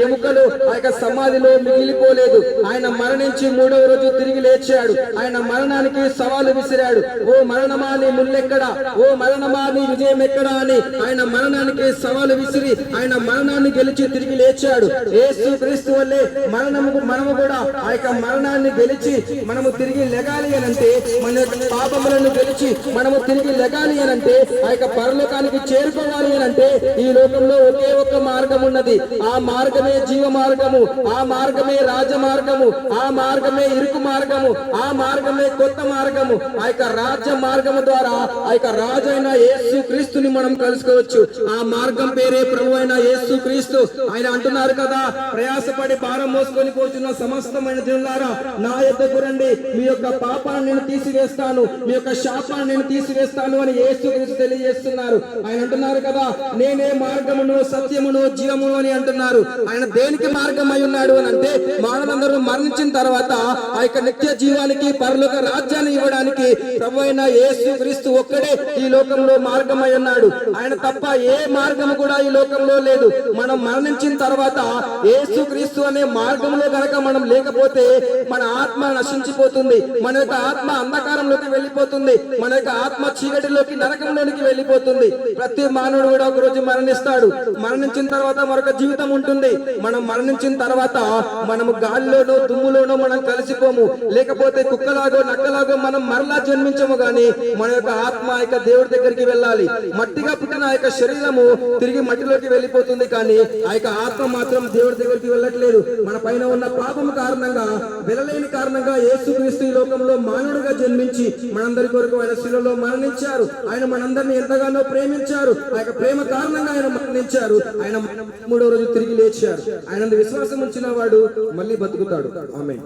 ఎముకలు ఆ యొక్క సమాధిలో మిగిలిపోలేదు. ఆయన మరణించి 3వ రోజు తిరిగి లేచాడు. ఆయన మరణానికి సవాలు విసిరాడు. ఓ మరణమా నీ ముల్లెక్కడా, ఓ మరణమా నీ విజయం ఎక్కడా అని ఆయన మరణానికి సవాలు విసిరి ఆయన మరణాన్ని గెలిచి తిరిగి లేచాడు. యేసు క్రీస్తు వల్లే మనము కూడా ఆ యొక్క మరణాన్ని గెలిచి మనము తిరిగి లెగాలి అనంటే, మన యొక్క పాపములను గెలిచి మనము తిరిగి లెగాలి అనంటే, ఆ యొక్క పరలోకానికి చేరుకోవాలి అనంటే ఈ లోకంలో ఒకే ఒక్క మార్గం ఉన్నది. ఆ మార్గమే జీవ మార్గము, ఆ మార్గమే రాజ మార్గము, ఆ మార్గమే ఇరుకు మార్గము, ఆ మార్గమే కొత్త మార్గము. ఆ యొక్క రాజ్య మార్గము ద్వారా ఆ యొక్క రాజు అయిన యేసు క్రీస్తుని మనం కలుసుకోవచ్చు. ఆ మార్గం పేరే ప్రభు అయిన యేసు క్రీస్తు. ఆయన అంటున్నారు కదా, ప్రయాసపడి భారం మోసుకొని పోతున్న సమస్తమైన జనులారా నా యొద్దకు రండి, మీ యొక్క పాపాన్ని నేను తీసివేస్తాను, మీ యొక్క శాపాన్ని నేను తీసివేస్తాను అని యేసు క్రీస్తు తెలియజేస్తున్నారు. ఆయన అంటున్నారు కదా, నేనే మార్గమును సత్యమును జీవమును అని అంటున్నారు. ఆయన దేనికి మార్గం అయి ఉన్నాడు అని అంటే, మానవులందరూ మరణించిన తర్వాత ఆ యొక్క నిత్య జీవానికి పరలోక రాజ్యాన్ని ఇవ్వడానికి ప్రభు అయిన యేసు క్రీస్తు ఒక్కడే ఈ లోకంలో మార్గం అయి ఉన్నాడు. ఆయన తప్ప ఏ మార్గము కూడా ఈ లోకంలో లేదు. మనం మరణించిన తర్వాత యేసు క్రీస్తు అనే మార్గంలో గనక మనం లేకపోతే మన ఆత్మ నశించిపోతుంది, మన యొక్క ఆత్మ అంధకారంలోకి వెళ్ళిపోతుంది, మన యొక్క ఆత్మ చీకటిలోకి నరకంలోనికి వెళ్ళిపోతుంది. ప్రతి మానవుడు కూడా ఒక రోజు మరణిస్తాడు. మరణించిన తర్వాత మరొక జీవితం ఉంటుంది. మనం మరణించిన తర్వాత మనము గాలిలోనో దుమ్ములోనో మనం కలిసిపోము, లేకపోతే కుక్కలాగో నక్కలాగో మనం మరలా జన్మించము. గాని మన యొక్క ఆత్మ ఆ యొక్క దేవుడి దగ్గరికి వెళ్ళాలి. మట్టిగా పుట్టిన ఆ యొక్క శరీరము తిరిగి మట్టిలోకి వెళ్ళిపోతుంది, కానీ ఆ యొక్క ఆత్మ మాత్రం దేవుడి దగ్గరికి వెళ్ళట్లేదు. మన పైన ఉన్న పాపము కారణంగా, వెళ్ళలేని కారణంగా యేసుక్రీస్తు ఈ లోకంలో మానవుడిగా జన్మించి మనందరి కొరకు ఆయన శిలువలో మరణించారు. ఆయన మనందరినీ ఎంతగానో ప్రేమించారు. ఆ యొక్క ప్రేమ కారణంగా ఆయన మరణించారు. ఆయన 3వ రోజు తిరిగి లేచారు. ఆయన విశ్వాసం ఉంచిన వాడు మళ్ళీ బతుకుతాడు. ఆమేన్.